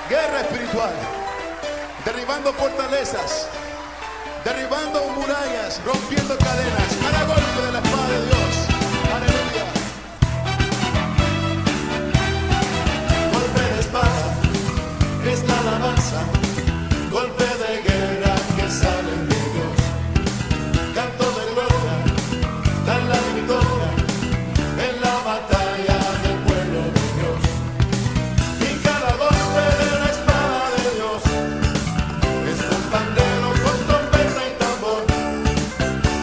Guerra espiritual, derribando fortalezas, derribando murallas, rompiendo cadenas. Cada golpe de la espada de Dios. Aleluya. Golpe de espada es la alabanza, golpe de guerra que sale de Dios. Canto de gloria, dan la victoria en la batalla del pueblo de Dios. Y cada golpe de la espada de Dios es con pandero, con trompeta y tambor.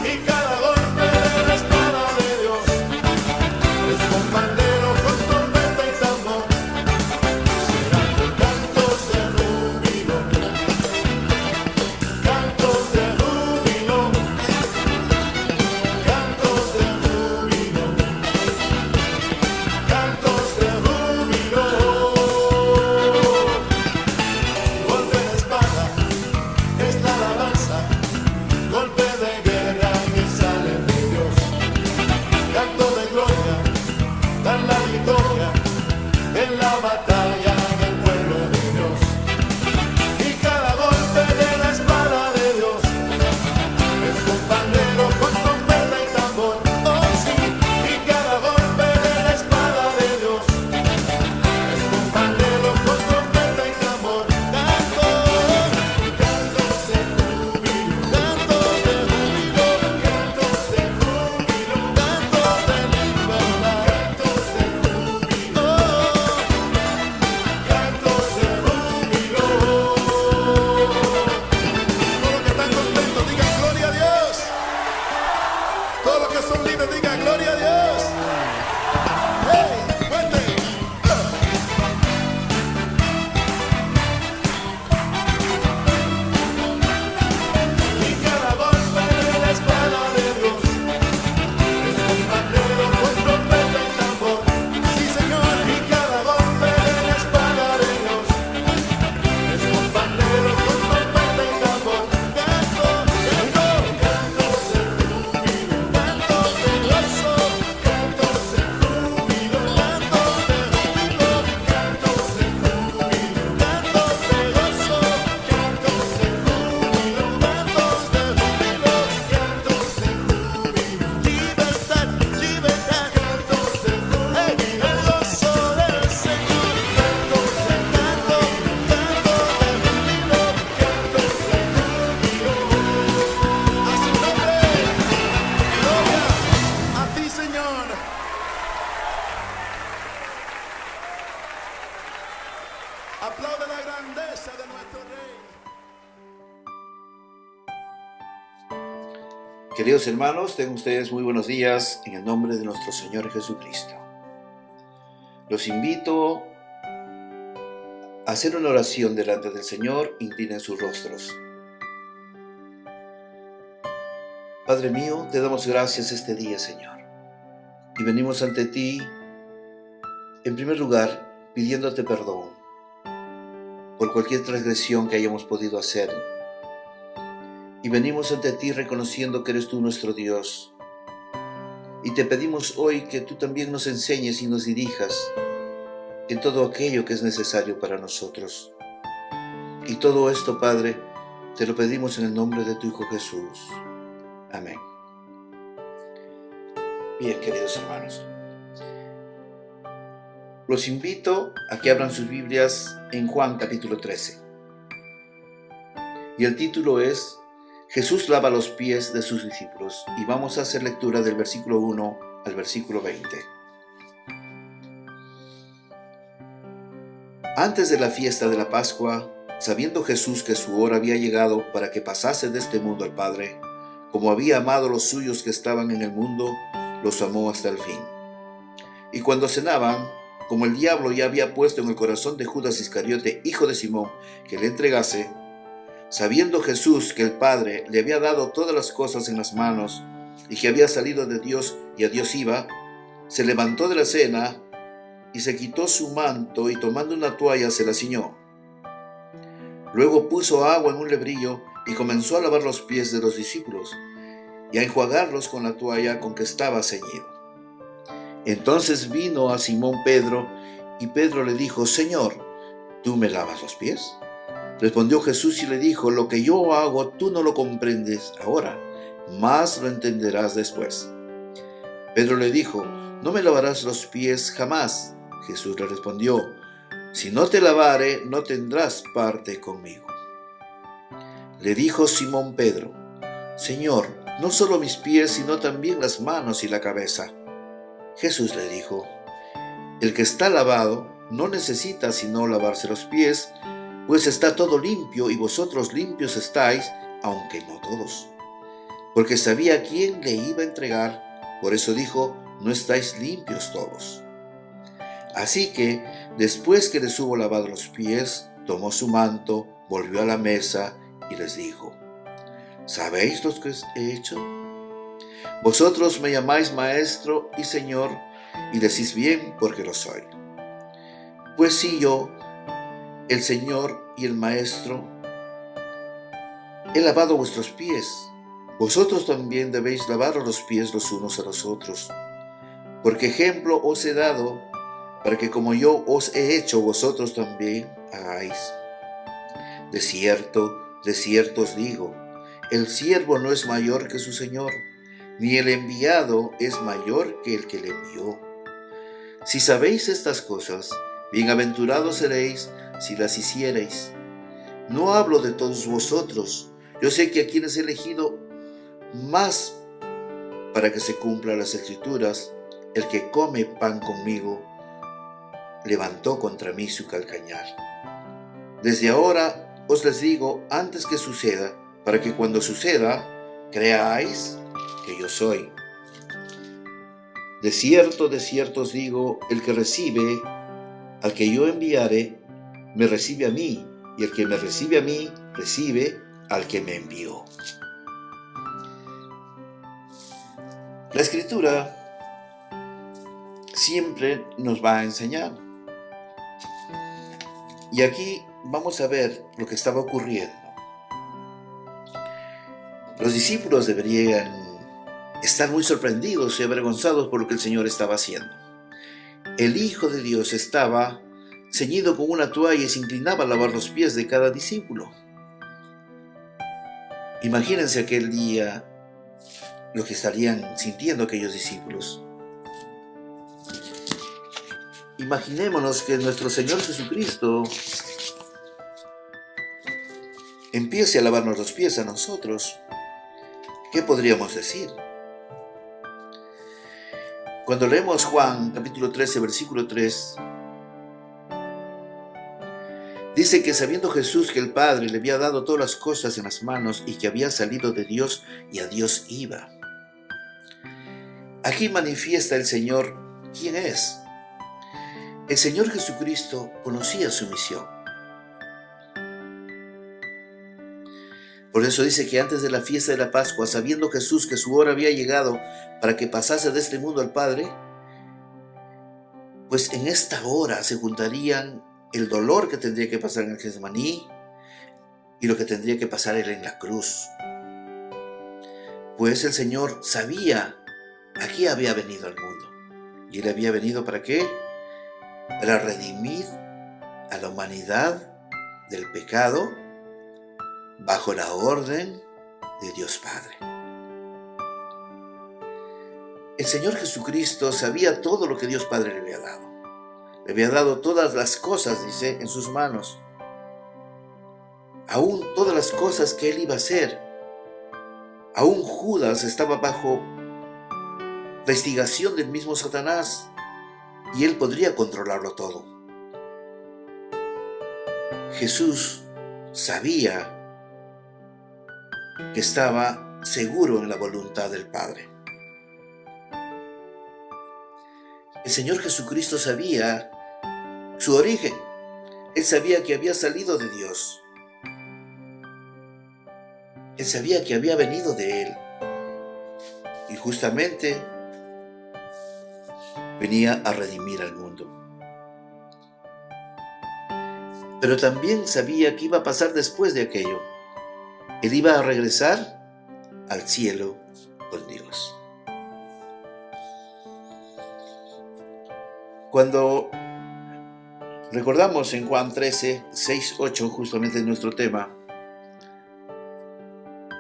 Y cada golpe de la espada de Dios es con pandero, con trompeta y tambor. Serán con cantos de júbilo, cantos de júbilo, cantos de júbilo, cantos de júbilo. Golpe de espada es la alabanza, golpe de guerra que sale de Dios. Canto de gloria, dan la victoria en la batalla del pueblo de Dios. Y cada golpe de la espada de Dios es con pandero, con trompeta y tambor. Oh sí, y cada golpe de la espada de Dios es con pandero, con trompeta y tambor. Cantos de júbilo, cantos de júbilo, cantos de júbilo, cantos de libertad, cantos de júbilo, cantos de júbilo. Todos los que están contentos digan gloria a Dios. Todos los que son libres digan gloria a Dios. ¡Hey! ¡Fuerte! Y cada golpe de la espada de Dios es con pandero, con trompeta y tambor. Sí, Señor. Y cada golpe de la espada de Dios es con pandero, con trompeta y tambor. Canto, canto, cantos de júbilo, cantos de gozo, cantos de júbilo, cantos de júbilo, cantos de júbilo, cantos de gozo, cantos de júbilo, cantos de júbilo, cantos de júbilo, libertad, libertad, cantos de júbilo, el gozo del Señor, cantos de canto, cantos de júbilo, cantos de júbilo. A su nombre, gloria a ti, Señor. Aplaude la grandeza de nuestro Rey. Queridos hermanos, tengan ustedes muy buenos días en el nombre de nuestro Señor Jesucristo. Los invito a hacer una oración delante del Señor. Inclinen sus rostros. Padre mío, te damos gracias este día, Señor. Y venimos ante ti, en primer lugar, pidiéndote perdón por cualquier transgresión que hayamos podido hacer. Y venimos ante ti reconociendo que eres tú nuestro Dios. Y te pedimos hoy que tú también nos enseñes y nos dirijas en todo aquello que es necesario para nosotros. Y todo esto, Padre, te lo pedimos en el nombre de tu Hijo Jesús. Amén. Bien, queridos hermanos, los invito a que abran sus Biblias en Juan capítulo 13. Y el título es Jesús lava los pies de sus discípulos. Y vamos a hacer lectura del versículo 1 al versículo 20. Antes de la fiesta de la Pascua, sabiendo Jesús que su hora había llegado para que pasase de este mundo al Padre, como había amado a los suyos que estaban en el mundo, los amó hasta el fin. Y cuando cenaban, como el diablo ya había puesto en el corazón de Judas Iscariote, hijo de Simón, que le entregase, sabiendo Jesús que el Padre le había dado todas las cosas en las manos y que había salido de Dios y a Dios iba, se levantó de la cena y se quitó su manto y tomando una toalla se la ciñó. Luego puso agua en un lebrillo y comenzó a lavar los pies de los discípulos y a enjuagarlos con la toalla con que estaba ceñido. Entonces vino a Simón Pedro y Pedro le dijo: Señor, ¿tú me lavas los pies? Respondió Jesús y le dijo, lo que yo hago tú no lo comprendes ahora, mas lo entenderás después. Pedro le dijo, no me lavarás los pies jamás. Jesús le respondió, si no te lavare, no tendrás parte conmigo. Le dijo Simón Pedro, Señor, no solo mis pies, sino también las manos y la cabeza. Jesús le dijo, el que está lavado no necesita sino lavarse los pies, pues está todo limpio y vosotros limpios estáis, aunque no todos. Porque sabía a quién le iba a entregar, por eso dijo, no estáis limpios todos. Así que, después que les hubo lavado los pies, tomó su manto, volvió a la mesa y les dijo, ¿sabéis lo que he hecho? Vosotros me llamáis maestro y señor, y decís bien porque lo soy. Pues si yo, el Señor y el Maestro, he lavado vuestros pies, vosotros también debéis lavaros los pies los unos a los otros. Porque ejemplo os he dado, para que como yo os he hecho, vosotros también hagáis. De cierto os digo, el siervo no es mayor que su Señor, ni el enviado es mayor que el que le envió. Si sabéis estas cosas, bienaventurados seréis si las hiciereis. No hablo de todos vosotros, yo sé que a quienes he elegido más para que se cumplan las Escrituras, el que come pan conmigo, levantó contra mí su calcañar. Desde ahora os les digo antes que suceda, para que cuando suceda, creáis que yo soy. De cierto os digo, el que recibe al que yo enviare, me recibe a mí, y el que me recibe a mí, recibe al que me envió. La Escritura siempre nos va a enseñar. Y aquí vamos a ver lo que estaba ocurriendo. Los discípulos deberían estar muy sorprendidos y avergonzados por lo que el Señor estaba haciendo. El Hijo de Dios estaba ceñido con una toalla y se inclinaba a lavar los pies de cada discípulo. Imagínense aquel día lo que estarían sintiendo aquellos discípulos. Imaginémonos que nuestro Señor Jesucristo empiece a lavarnos los pies a nosotros. ¿Qué podríamos decir? Cuando leemos Juan capítulo 13, versículo 3, dice que sabiendo Jesús que el Padre le había dado todas las cosas en las manos y que había salido de Dios y a Dios iba. Aquí manifiesta el Señor quién es. El Señor Jesucristo conocía su misión. Por eso dice que antes de la fiesta de la Pascua, sabiendo Jesús que su hora había llegado para que pasase de este mundo al Padre, pues en esta hora se juntarían el dolor que tendría que pasar en el Getsemaní y lo que tendría que pasar él en la cruz. Pues el Señor sabía a qué había venido al mundo. Y él había venido ¿para qué? Para redimir a la humanidad del pecado bajo la orden de Dios Padre. El Señor Jesucristo sabía todo lo que Dios Padre le había dado. Le había dado todas las cosas, dice, en sus manos. Aún todas las cosas que él iba a hacer. Aún Judas estaba bajo la instigación del mismo Satanás y él podría controlarlo todo. Jesús sabía que estaba seguro en la voluntad del Padre. El Señor Jesucristo sabía su origen. Él sabía que había salido de Dios. Él sabía que había venido de Él. Y justamente venía a redimir al mundo. Pero también sabía que iba a pasar después de aquello. Él iba a regresar al cielo con Dios. Cuando Recordamos en Juan 13, 6, 8, justamente nuestro tema.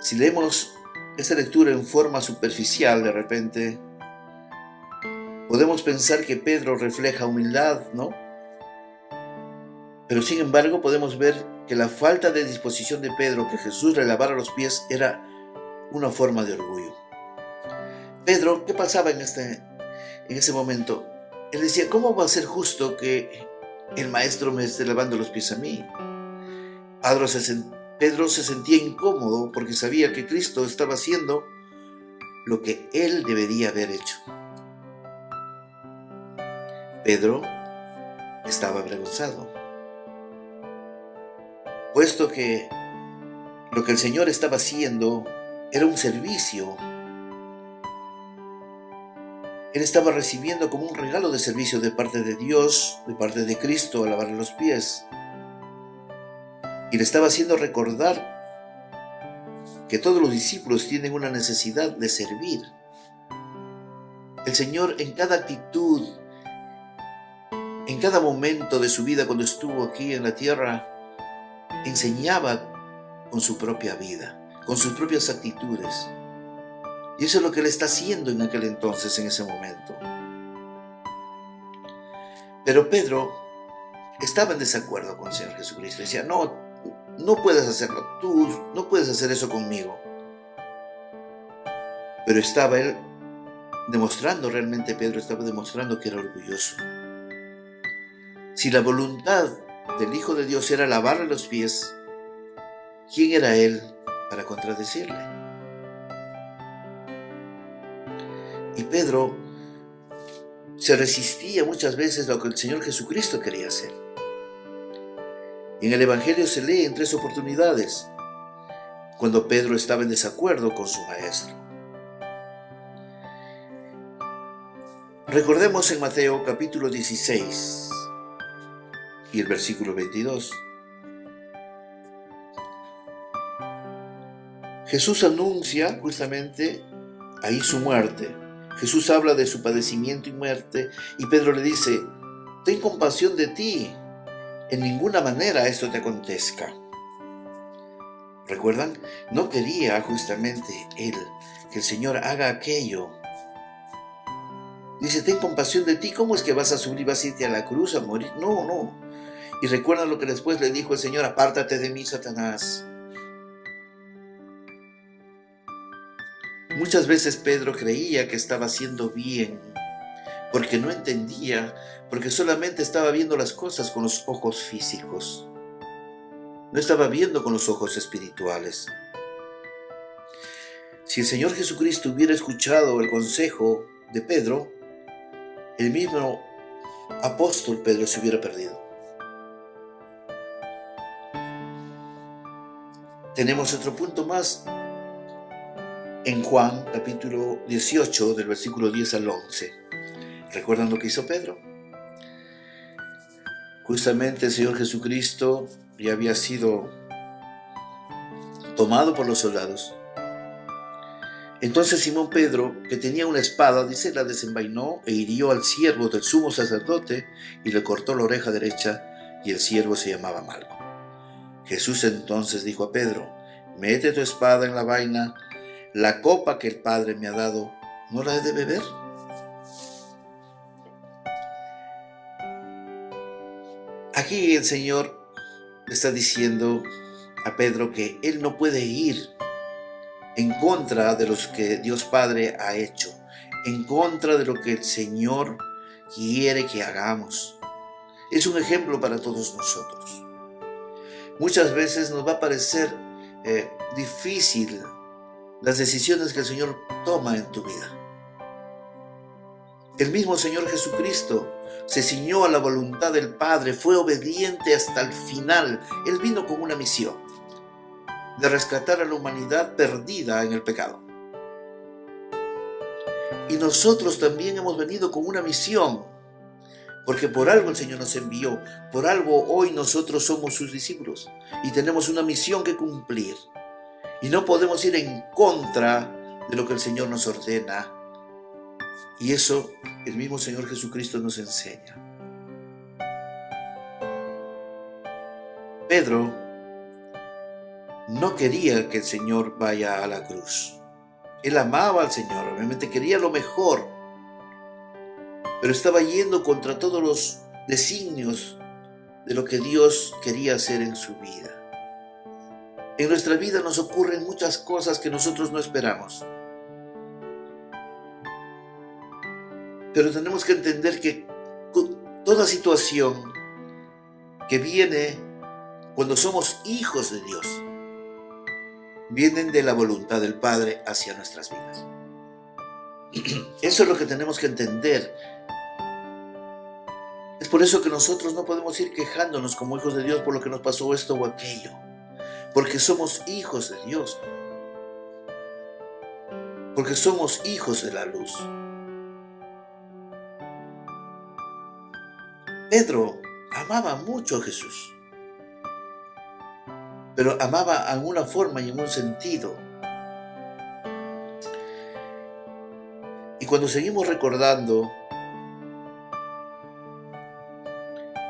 Si leemos esta lectura en forma superficial, de repente podemos pensar que Pedro refleja humildad, ¿no? Pero sin embargo podemos ver que la falta de disposición de Pedro que Jesús le lavara los pies era una forma de orgullo. Pedro, ¿qué pasaba en ese momento? Él decía, ¿cómo va a ser justo que el maestro me esté lavando los pies a mí? Pedro se sentía incómodo porque sabía que Cristo estaba haciendo lo que él debería haber hecho. Pedro estaba avergonzado, puesto que lo que el Señor estaba haciendo era un servicio. Él estaba recibiendo como un regalo de servicio de parte de Dios, de parte de Cristo, a lavarle los pies. Y le estaba haciendo recordar que todos los discípulos tienen una necesidad de servir. El Señor en cada actitud, en cada momento de su vida cuando estuvo aquí en la tierra, enseñaba con su propia vida, con sus propias actitudes. Y eso es lo que él está haciendo en aquel entonces, en ese momento. Pero Pedro estaba en desacuerdo con el Señor Jesucristo. Decía, no puedes hacerlo, tú no puedes hacer eso conmigo. Pero estaba él demostrando, realmente Pedro estaba demostrando que era orgulloso. Si la voluntad del Hijo de Dios era lavarle los pies, ¿quién era él para contradecirle? Y Pedro se resistía muchas veces a lo que el Señor Jesucristo quería hacer. En el Evangelio se lee en 3 oportunidades cuando Pedro estaba en desacuerdo con su maestro. Recordemos en Mateo capítulo 16 y el versículo 22. Jesús anuncia justamente ahí su muerte. Jesús habla de su padecimiento y muerte y Pedro le dice, ten compasión de ti, en ninguna manera esto te acontezca. ¿Recuerdan? No quería justamente él que el Señor haga aquello. Dice, ten compasión de ti, ¿cómo es que vas a subir, vas a irte a la cruz a morir? No. Y recuerda lo que después le dijo el Señor, apártate de mí, Satanás. Muchas veces Pedro creía que estaba haciendo bien, porque no entendía, porque solamente estaba viendo las cosas con los ojos físicos. No estaba viendo con los ojos espirituales. Si el Señor Jesucristo hubiera escuchado el consejo de Pedro, el mismo apóstol Pedro se hubiera perdido. Tenemos otro punto más en Juan capítulo 18 del versículo 10 al 11. ¿Recuerdan lo que hizo Pedro? Justamente el Señor Jesucristo ya había sido tomado por los soldados. Entonces Simón Pedro, que tenía una espada, dice, la desenvainó e hirió al siervo del sumo sacerdote y le cortó la oreja derecha, y el siervo se llamaba Malco. Jesús entonces dijo a Pedro, mete tu espada en la vaina, la copa que el Padre me ha dado, ¿no la he de beber? Aquí el Señor le está diciendo a Pedro que él no puede ir en contra de los que Dios Padre ha hecho, en contra de lo que el Señor quiere que hagamos. Es un ejemplo para todos nosotros. Muchas veces nos va a parecer difícil las decisiones que el Señor toma en tu vida. El mismo Señor Jesucristo se ciñó a la voluntad del Padre, fue obediente hasta el final. Él vino con una misión de rescatar a la humanidad perdida en el pecado. Y nosotros también hemos venido con una misión, porque por algo el Señor nos envió, por algo hoy nosotros somos sus discípulos y tenemos una misión que cumplir. Y no podemos ir en contra de lo que el Señor nos ordena. Y eso el mismo Señor Jesucristo nos enseña. Pedro no quería que el Señor vaya a la cruz. Él amaba al Señor, obviamente quería lo mejor, pero estaba yendo contra todos los designios de lo que Dios quería hacer en su vida. En nuestra vida nos ocurren muchas cosas que nosotros no esperamos. Pero tenemos que entender que toda situación que viene cuando somos hijos de Dios, vienen de la voluntad del Padre hacia nuestras vidas. Eso es lo que tenemos que entender. Es por eso que nosotros no podemos ir quejándonos como hijos de Dios por lo que nos pasó esto o aquello, porque somos hijos de Dios, porque somos hijos de la luz. Pedro amaba mucho a Jesús, pero amaba en una forma y en un sentido. Y cuando seguimos recordando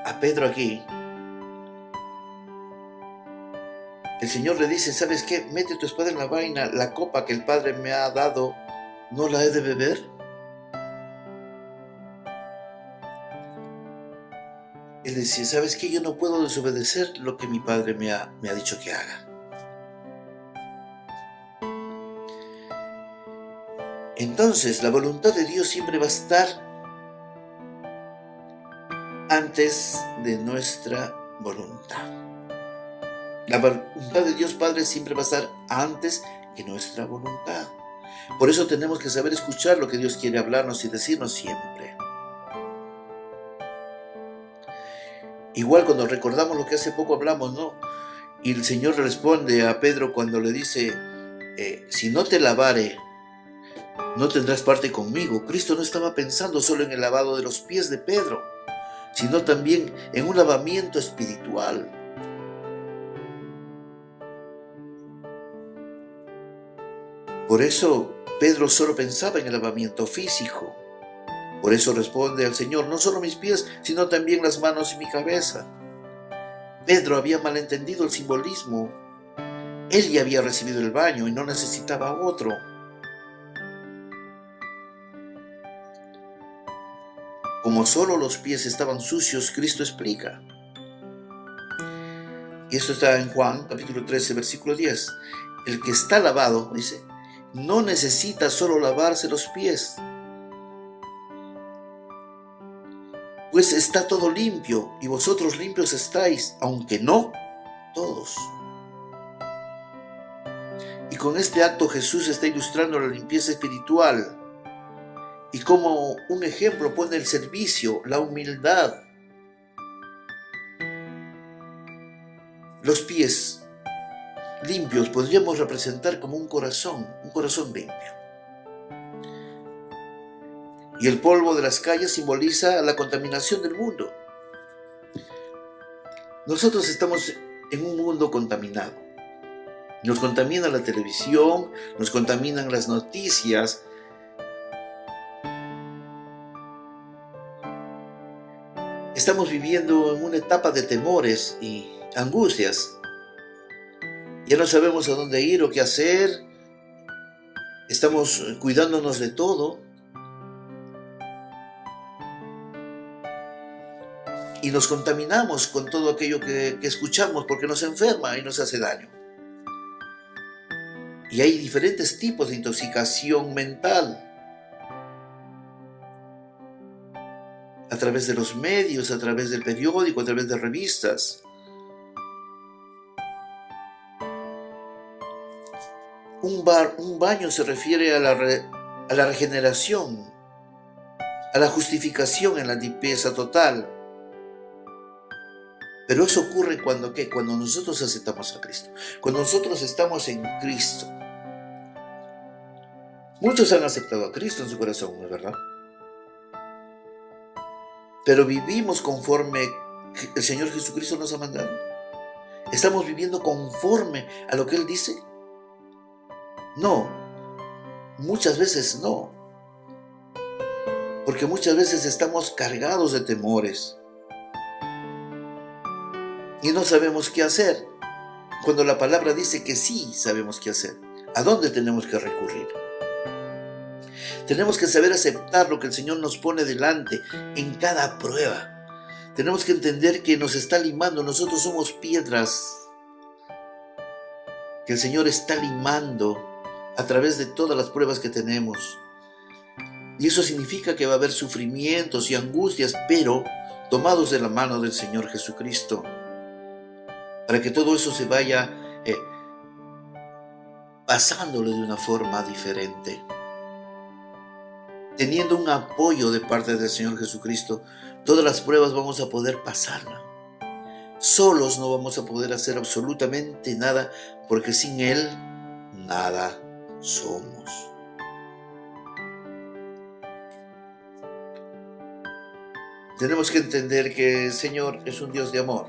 a Pedro aquí, el Señor le dice, ¿sabes qué? Mete tu espada en la vaina, la copa que el Padre me ha dado, ¿no la he de beber? Él decía, ¿sabes qué? Yo no puedo desobedecer lo que mi Padre me ha dicho que haga. Entonces, la voluntad de Dios siempre va a estar antes de nuestra voluntad. La voluntad de Dios Padre siempre va a estar antes que nuestra voluntad. Por eso tenemos que saber escuchar lo que Dios quiere hablarnos y decirnos siempre. Igual cuando recordamos lo que hace poco hablamos, ¿no? Y el Señor responde a Pedro cuando le dice, si no te lavare, no tendrás parte conmigo. Cristo no estaba pensando solo en el lavado de los pies de Pedro, sino también en un lavamiento espiritual. Por eso Pedro solo pensaba en el lavamiento físico. Por eso responde al Señor, no solo mis pies, sino también las manos y mi cabeza. Pedro había malentendido el simbolismo. Él ya había recibido el baño y no necesitaba otro. Como solo los pies estaban sucios, Cristo explica. Y esto está en Juan, capítulo 13, versículo 10. El que está lavado, dice, no necesita solo lavarse los pies, pues está todo limpio, y vosotros limpios estáis, aunque no todos. Y con este acto Jesús está ilustrando la limpieza espiritual, y como un ejemplo pone el servicio, la humildad. Los pies limpios podríamos representar como un corazón limpio. Y el polvo de las calles simboliza la contaminación del mundo. Nosotros estamos en un mundo contaminado. Nos contamina la televisión, nos contaminan las noticias. Estamos viviendo en una etapa de temores y angustias. Ya no sabemos a dónde ir o qué hacer. Estamos cuidándonos de todo. Y nos contaminamos con todo aquello que escuchamos porque nos enferma y nos hace daño. Y hay diferentes tipos de intoxicación mental. A través de los medios, a través del periódico, a través de revistas. Un baño se refiere a la regeneración, a la justificación en la limpieza total. Pero eso ocurre cuando nosotros aceptamos a Cristo. Cuando nosotros estamos en Cristo. Muchos han aceptado a Cristo en su corazón, ¿no es verdad? Pero vivimos conforme el Señor Jesucristo nos ha mandado. ¿Estamos viviendo conforme a lo que Él dice? No. Muchas veces no. Porque muchas veces estamos cargados de temores. y no sabemos qué hacer, cuando la palabra dice que sí sabemos qué hacer. ¿A dónde tenemos que recurrir? Tenemos que saber aceptar lo que el Señor nos pone delante en cada prueba. Tenemos que entender que nos está limando. Nosotros somos piedras que el Señor está limando a través de todas las pruebas que tenemos. Y eso significa que va a haber sufrimientos y angustias, pero tomados de la mano del Señor Jesucristo, para que todo eso se vaya pasándolo de una forma diferente. Teniendo un apoyo de parte del Señor Jesucristo, todas las pruebas vamos a poder pasarlas. Solos no vamos a poder hacer absolutamente nada, porque sin Él nada somos. Tenemos que entender que el Señor es un Dios de amor.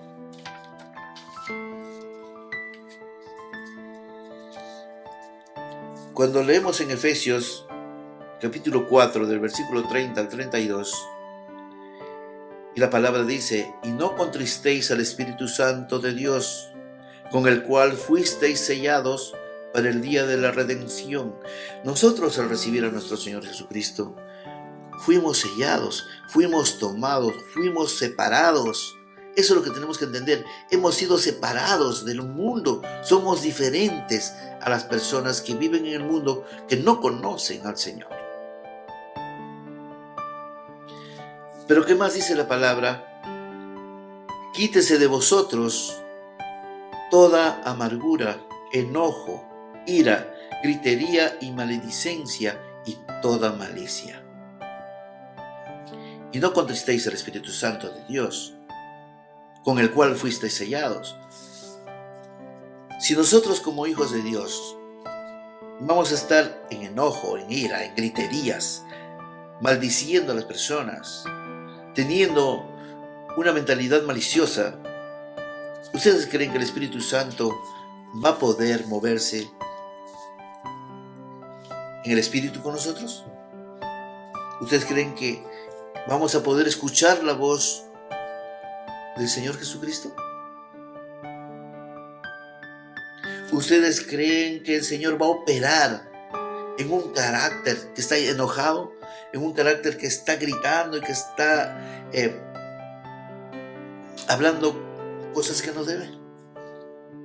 Cuando leemos en Efesios capítulo 4 del versículo 30 al 32, y la palabra dice: y no contristéis al Espíritu Santo de Dios, con el cual fuisteis sellados para el día de la redención. Nosotros, al recibir a nuestro Señor Jesucristo, fuimos sellados, fuimos tomados, fuimos separados. Eso es lo que tenemos que entender. Hemos sido separados del mundo. Somos diferentes a las personas que viven en el mundo, que no conocen al Señor. Pero ¿qué más dice la palabra? Quítese de vosotros toda amargura, enojo, ira, gritería y maledicencia y toda malicia. Y no contristéis al Espíritu Santo de Dios, con el cual fuisteis sellados. Si nosotros como hijos de Dios vamos a estar en enojo, en ira, en griterías, maldiciendo a las personas, teniendo una mentalidad maliciosa, ¿ustedes creen que el Espíritu Santo va a poder moverse en el Espíritu con nosotros? ¿Ustedes creen que vamos a poder escuchar la voz del Señor Jesucristo? ¿Ustedes creen que el Señor va a operar en un carácter que está enojado, en un carácter que está gritando y que está hablando cosas que no debe?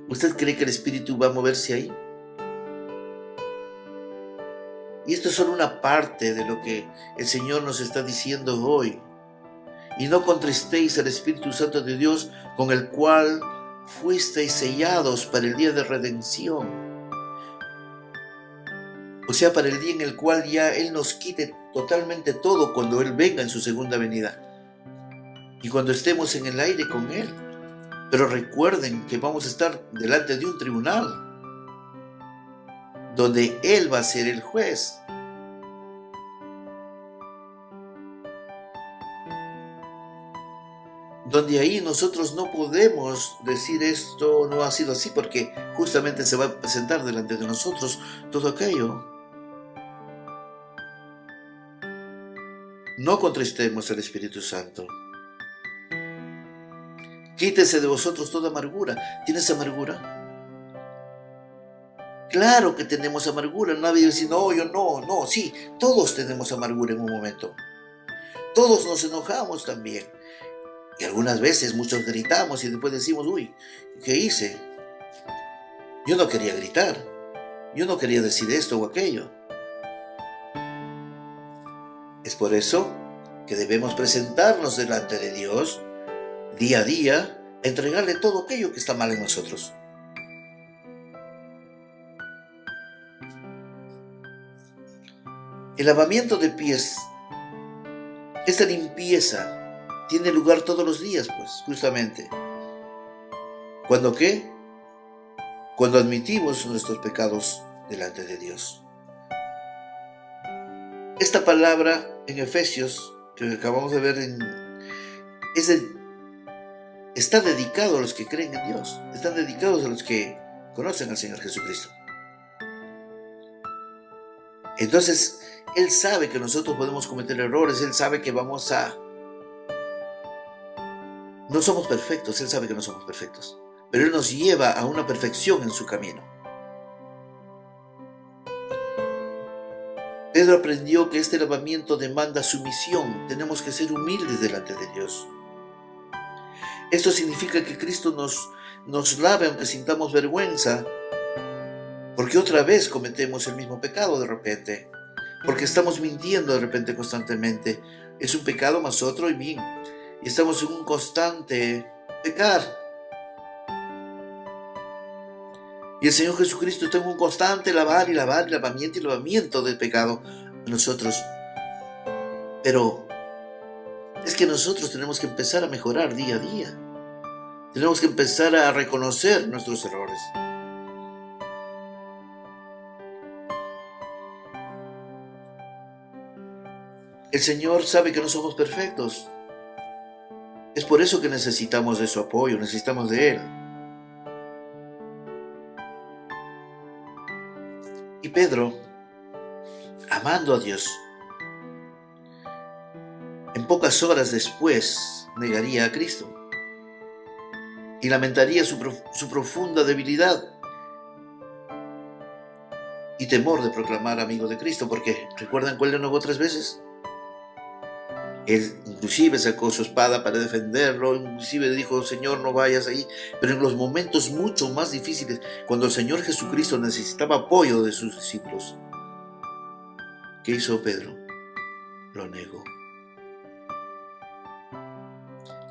¿Usted cree que el Espíritu va a moverse ahí? Y esto es solo una parte de lo que el Señor nos está diciendo hoy. Y no contristéis al Espíritu Santo de Dios, con el cual fuisteis sellados para el día de redención. O sea, para el día en el cual ya Él nos quite totalmente todo, cuando Él venga en su segunda venida. Y cuando estemos en el aire con Él. Pero recuerden que vamos a estar delante de un tribunal, donde Él va a ser el juez. Donde ahí nosotros no podemos decir esto no ha sido así, porque justamente se va a presentar delante de nosotros todo aquello. No contristemos al Espíritu Santo. Quítese de vosotros toda amargura. ¿Tienes amargura? Claro que tenemos amargura. Nadie dice, no, yo no. Sí, todos tenemos amargura en un momento. Todos nos enojamos también. Y algunas veces muchos gritamos y después decimos, uy, ¿qué hice? Yo no quería gritar. Yo no quería decir esto o aquello. Es por eso que debemos presentarnos delante de Dios día a día, entregarle todo aquello que está mal en nosotros. El lavamiento de pies, esta limpieza, tiene lugar todos los días, pues, justamente. ¿Cuándo qué? Cuando admitimos nuestros pecados delante de Dios. Esta palabra en Efesios, que acabamos de ver, está dedicado a los que creen en Dios. Están dedicados a los que conocen al Señor Jesucristo. Entonces, Él sabe que nosotros podemos cometer errores. Él sabe que vamos a No somos perfectos, Él sabe que no somos perfectos, pero Él nos lleva a una perfección en su camino. Pedro aprendió que este lavamiento demanda sumisión. Tenemos que ser humildes delante de Dios. Esto significa que Cristo nos lave aunque sintamos vergüenza, porque otra vez cometemos el mismo pecado de repente, porque estamos mintiendo de repente constantemente. Es un pecado más otro y bien, y estamos en un constante pecar. Y el Señor Jesucristo está en un constante lavamiento del pecado en nosotros. Pero es que nosotros tenemos que empezar a mejorar día a día. Tenemos que empezar a reconocer nuestros errores. El Señor sabe que no somos perfectos. Es por eso que necesitamos de su apoyo, necesitamos de Él. Y Pedro, amando a Dios, en pocas horas después negaría a Cristo y lamentaría su profunda debilidad y temor de proclamar amigo de Cristo, porque ¿recuerdan cuál le negó 3 veces? Él inclusive sacó su espada para defenderlo, inclusive dijo, Señor, no vayas ahí. Pero en los momentos mucho más difíciles, cuando el Señor Jesucristo necesitaba apoyo de sus discípulos, ¿qué hizo Pedro? Lo negó.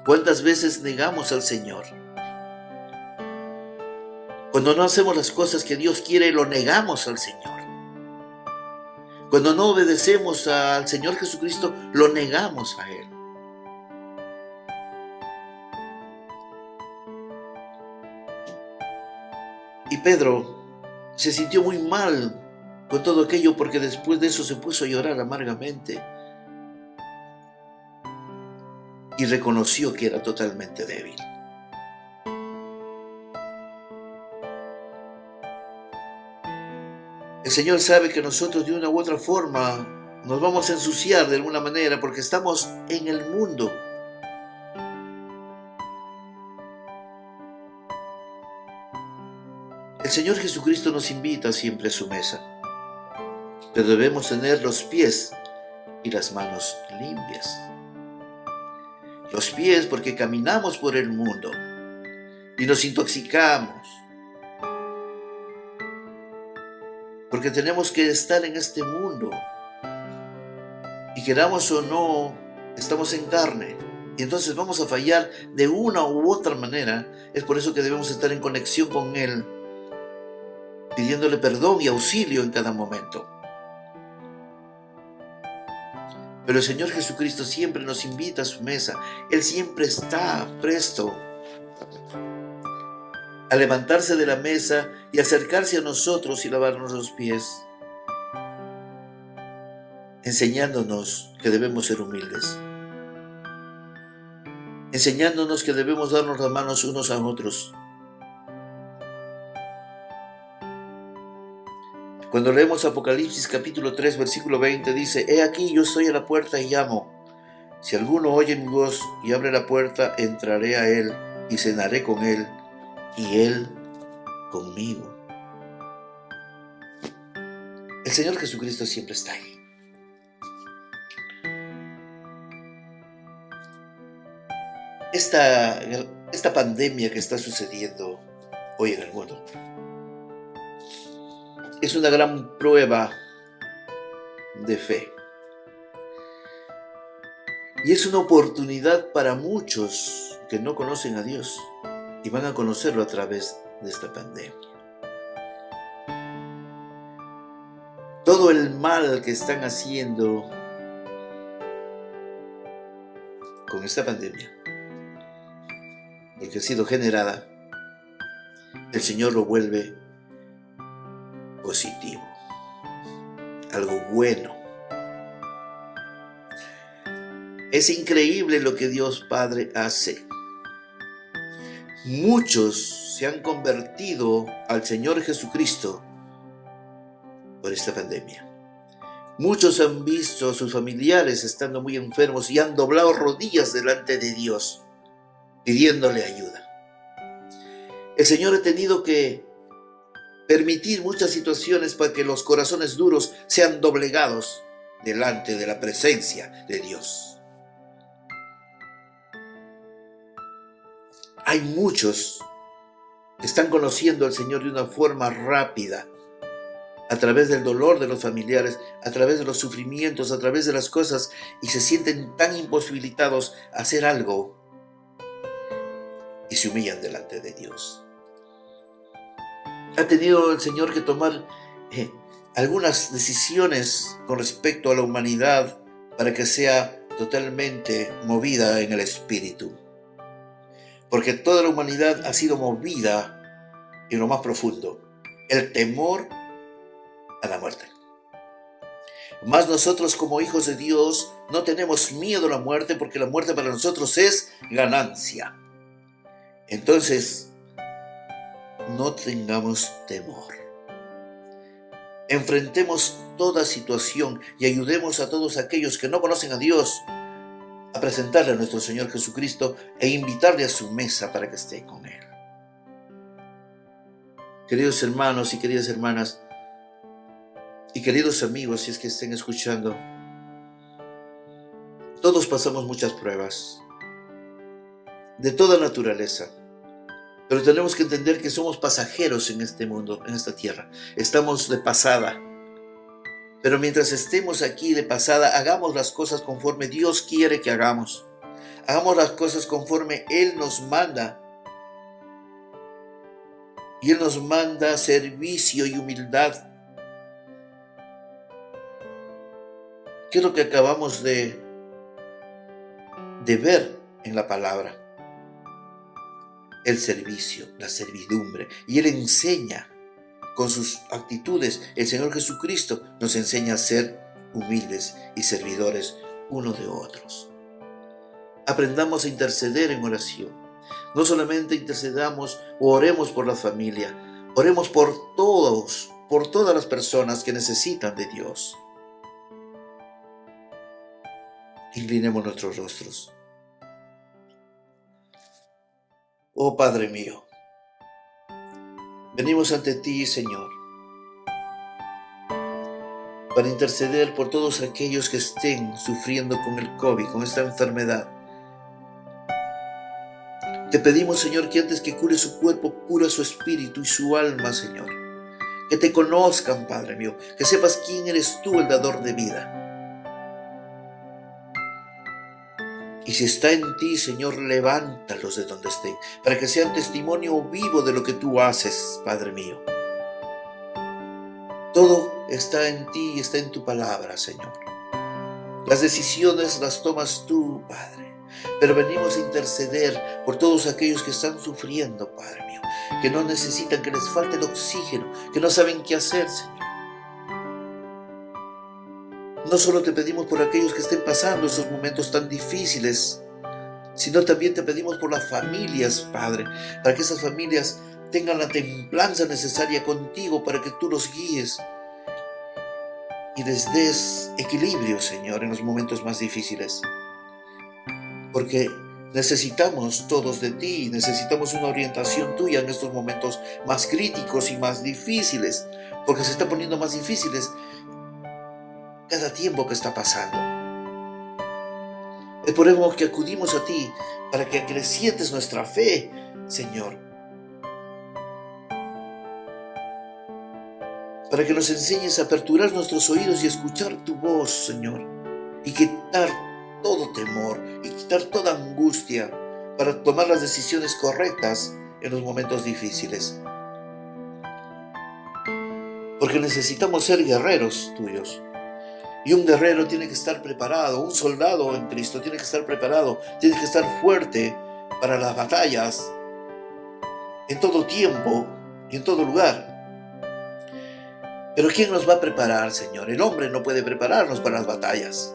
¿Cuántas veces negamos al Señor? Cuando no hacemos las cosas que Dios quiere, lo negamos al Señor. Cuando no obedecemos al Señor Jesucristo, lo negamos a Él. Y Pedro se sintió muy mal con todo aquello porque después de eso se puso a llorar amargamente y reconoció que era totalmente débil. El Señor sabe que nosotros de una u otra forma nos vamos a ensuciar de alguna manera porque estamos en el mundo. El Señor Jesucristo nos invita siempre a su mesa, pero debemos tener los pies y las manos limpias. Los pies porque caminamos por el mundo y nos intoxicamos. Porque tenemos que estar en este mundo. Y queramos o no, estamos en carne. Y entonces vamos a fallar de una u otra manera. Es por eso que debemos estar en conexión con Él, pidiéndole perdón y auxilio en cada momento. Pero el Señor Jesucristo siempre nos invita a su mesa. Él siempre está presto a levantarse de la mesa y acercarse a nosotros y lavarnos los pies, enseñándonos que debemos ser humildes, enseñándonos que debemos darnos las manos unos a otros. Cuando leemos Apocalipsis capítulo 3, versículo 20, dice, He aquí, yo estoy a la puerta y llamo. Si alguno oye mi voz y abre la puerta, entraré a él y cenaré con él y él conmigo. El Señor Jesucristo siempre está ahí. Esta pandemia que está sucediendo hoy en el mundo es una gran prueba de fe. Y es una oportunidad para muchos que no conocen a Dios y van a conocerlo a través de esta pandemia. Todo el mal que están haciendo con esta pandemia, porque ha sido generada, el Señor lo vuelve positivo, algo bueno. Es increíble lo que Dios Padre hace. Muchos se han convertido al Señor Jesucristo por esta pandemia. Muchos han visto a sus familiares estando muy enfermos y han doblado rodillas delante de Dios pidiéndole ayuda. El Señor ha tenido que permitir muchas situaciones para que los corazones duros sean doblegados delante de la presencia de Dios. Hay muchos que están conociendo al Señor de una forma rápida, a través del dolor de los familiares, a través de los sufrimientos, a través de las cosas, y se sienten tan imposibilitados a hacer algo y se humillan delante de Dios. Ha tenido el Señor que tomar algunas decisiones con respecto a la humanidad para que sea totalmente movida en el Espíritu. Porque toda la humanidad ha sido movida en lo más profundo, el temor a la muerte. Mas nosotros como hijos de Dios no tenemos miedo a la muerte, porque la muerte para nosotros es ganancia. Entonces, no tengamos temor. Enfrentemos toda situación y ayudemos a todos aquellos que no conocen a Dios a presentarle a nuestro Señor Jesucristo e invitarle a su mesa para que esté con Él. Queridos hermanos y queridas hermanas, y queridos amigos, si es que estén escuchando, todos pasamos muchas pruebas, de toda naturaleza, pero tenemos que entender que somos pasajeros en este mundo, en esta tierra. Estamos de pasada, pero mientras estemos aquí de pasada, hagamos las cosas conforme Dios quiere que hagamos. Hagamos las cosas conforme Él nos manda. Y Él nos manda servicio y humildad. ¿Qué es lo que acabamos de ver en la palabra? El servicio, la servidumbre. Y Él enseña con sus actitudes. El Señor Jesucristo nos enseña a ser humildes y servidores unos de otros. Aprendamos a interceder en oración. No solamente intercedamos o oremos por la familia, oremos por todos, por todas las personas que necesitan de Dios. Inclinemos nuestros rostros. Oh Padre mío, venimos ante ti, Señor, para interceder por todos aquellos que estén sufriendo con el COVID, con esta enfermedad. Te pedimos, Señor, que antes que cure su cuerpo, cura su espíritu y su alma, Señor. Que te conozcan, Padre mío, que sepas quién eres tú, el dador de vida. Y si está en ti, Señor, levántalos de donde estén, para que sean testimonio vivo de lo que tú haces, Padre mío. Todo está en ti y está en tu palabra, Señor. Las decisiones las tomas tú, Padre. Pero venimos a interceder por todos aquellos que están sufriendo, Padre mío, que no necesitan, que les falte el oxígeno, que no saben qué hacer, Señor. No solo te pedimos por aquellos que estén pasando esos momentos tan difíciles, sino también te pedimos por las familias, Padre, para que esas familias tengan la templanza necesaria contigo, para que tú los guíes y les des equilibrio, Señor, en los momentos más difíciles. Porque necesitamos todos de ti, necesitamos una orientación tuya en estos momentos más críticos y más difíciles, porque se están poniendo más difíciles cada tiempo que está pasando. Es por eso que acudimos a ti, para que acrecientes nuestra fe, Señor. Para que nos enseñes a aperturar nuestros oídos y escuchar tu voz, Señor, y quitar todo temor y quitar toda angustia para tomar las decisiones correctas en los momentos difíciles. Porque necesitamos ser guerreros tuyos. Y un guerrero tiene que estar preparado, un soldado en Cristo tiene que estar preparado, tiene que estar fuerte para las batallas en todo tiempo y en todo lugar. Pero ¿quién nos va a preparar, Señor? El hombre no puede prepararnos para las batallas.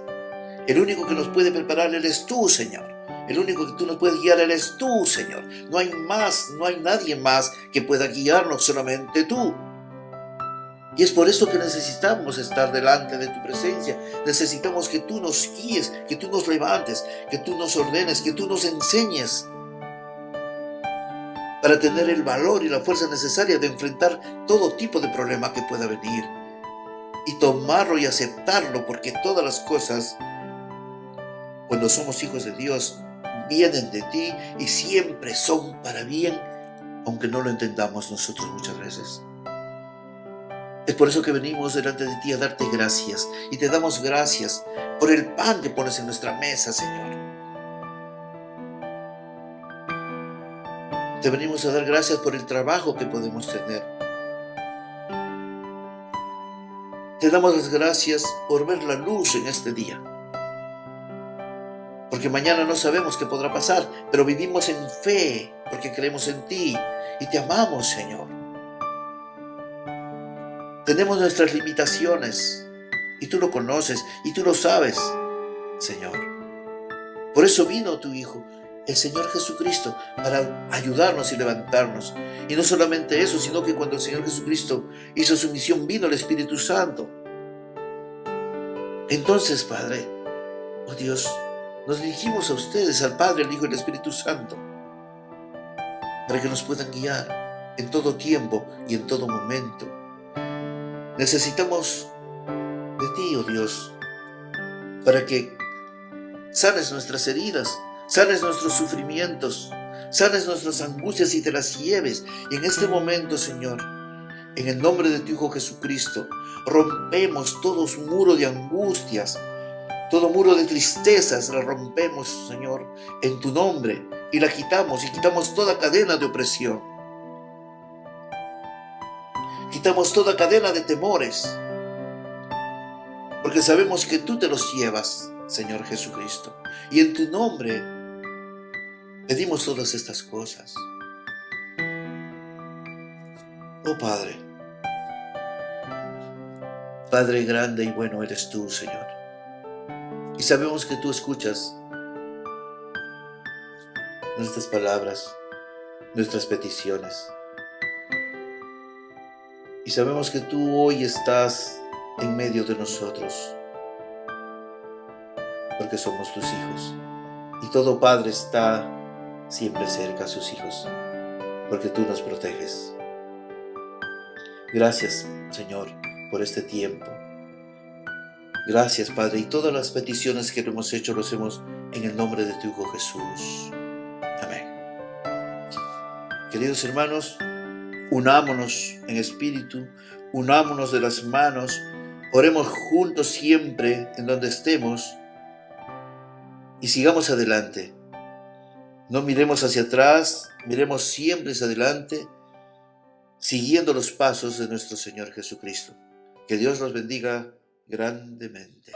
El único que nos puede preparar eres tú, Señor. El único que tú nos puedes guiar eres tú, Señor. No hay más, no hay nadie más que pueda guiarnos, solamente tú. Y es por eso que necesitamos estar delante de tu presencia. Necesitamos que tú nos guíes, que tú nos levantes, que tú nos ordenes, que tú nos enseñes para tener el valor y la fuerza necesaria de enfrentar todo tipo de problema que pueda venir y tomarlo y aceptarlo, porque todas las cosas, cuando somos hijos de Dios, vienen de ti y siempre son para bien, aunque no lo entendamos nosotros muchas veces. Es por eso que venimos delante de ti a darte gracias, y te damos gracias por el pan que pones en nuestra mesa, Señor. Te venimos a dar gracias por el trabajo que podemos tener. Te damos las gracias por ver la luz en este día. Porque mañana no sabemos qué podrá pasar, pero vivimos en fe, porque creemos en ti y te amamos, Señor. Tenemos nuestras limitaciones y tú lo conoces y tú lo sabes, Señor. Por eso vino tu Hijo, el Señor Jesucristo, para ayudarnos y levantarnos. Y no solamente eso, sino que cuando el Señor Jesucristo hizo su misión, vino el Espíritu Santo. Entonces, Padre, oh Dios, nos dirigimos a ustedes, al Padre, al Hijo y al Espíritu Santo, para que nos puedan guiar en todo tiempo y en todo momento. Necesitamos de ti, oh Dios, para que sanes nuestras heridas, sanes nuestros sufrimientos, sanes nuestras angustias y te las lleves. Y en este momento, Señor, en el nombre de tu Hijo Jesucristo, rompemos todo muro de angustias, todo muro de tristezas, la rompemos, Señor, en tu nombre, y la quitamos, y quitamos toda cadena de opresión. Quitamos toda cadena de temores, porque sabemos que tú te los llevas, Señor Jesucristo. Y en tu nombre pedimos todas estas cosas. Oh Padre, Padre grande y bueno eres tú, Señor. Y sabemos que tú escuchas nuestras palabras, nuestras peticiones. Y sabemos que tú hoy estás en medio de nosotros, porque somos tus hijos. Y todo padre está siempre cerca a sus hijos, porque tú nos proteges. Gracias, Señor, por este tiempo. Gracias, Padre, y todas las peticiones que hemos hecho, los hacemos en el nombre de tu Hijo Jesús. Amén. Queridos hermanos, unámonos en espíritu, unámonos de las manos, oremos juntos siempre en donde estemos y sigamos adelante. No miremos hacia atrás, miremos siempre hacia adelante, siguiendo los pasos de nuestro Señor Jesucristo. Que Dios los bendiga grandemente.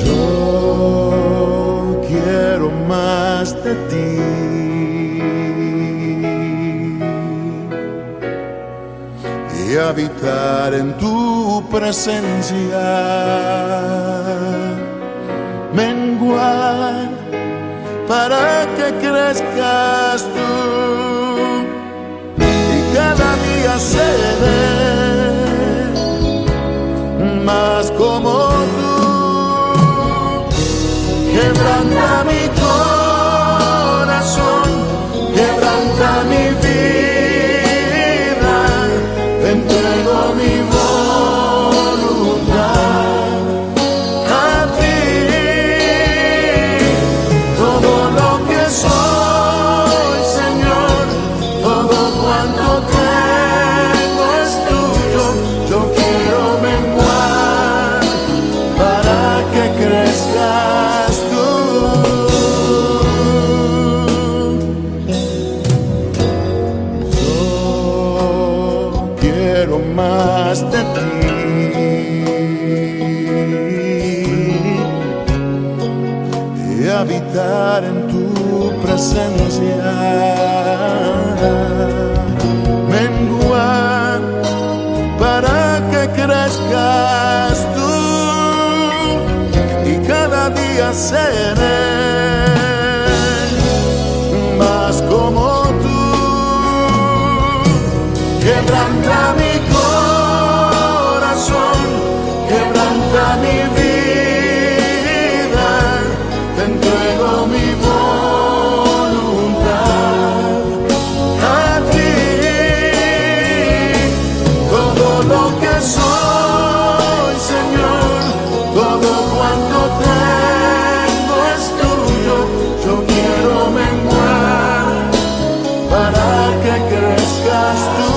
Yo quiero más de ti. Y habitar en tu presencia, menguar para que crezcas tú y cada día seré más como tú. Quebranta mi corazón, quebranta mi vida, te entrego mi voluntad a ti. Todo lo que soy, Señor, todo cuanto tengo es tuyo. Yo quiero menguar para que crezcas tú. Yo quiero más de ti. Y habitar en tu presencia, menguar para que crezcas tú y cada día seré más como tú. Quebranta mi corazón, soy, Señor, todo cuanto tengo es tuyo. Yo quiero menguar para que crezcas tú.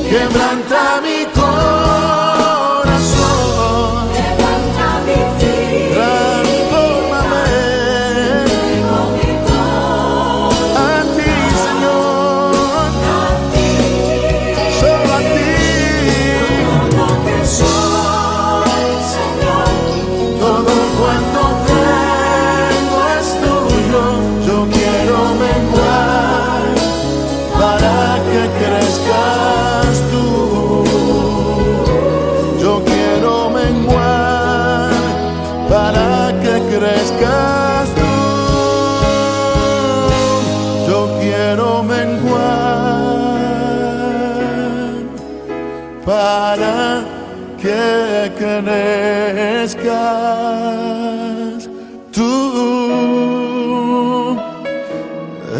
Quebranta mi corazón, Levanta mi vida, transfórmame con mi voz a ti, Señor, a ti. solo a ti. Todo que soy, Señor, Todo cuanto tengo es tuyo. Yo quiero menguar para que crezcas tú. Yo quiero menguar para que crezcas tú. Yo quiero menguar para que crezcas tú,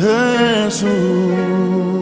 Jesús.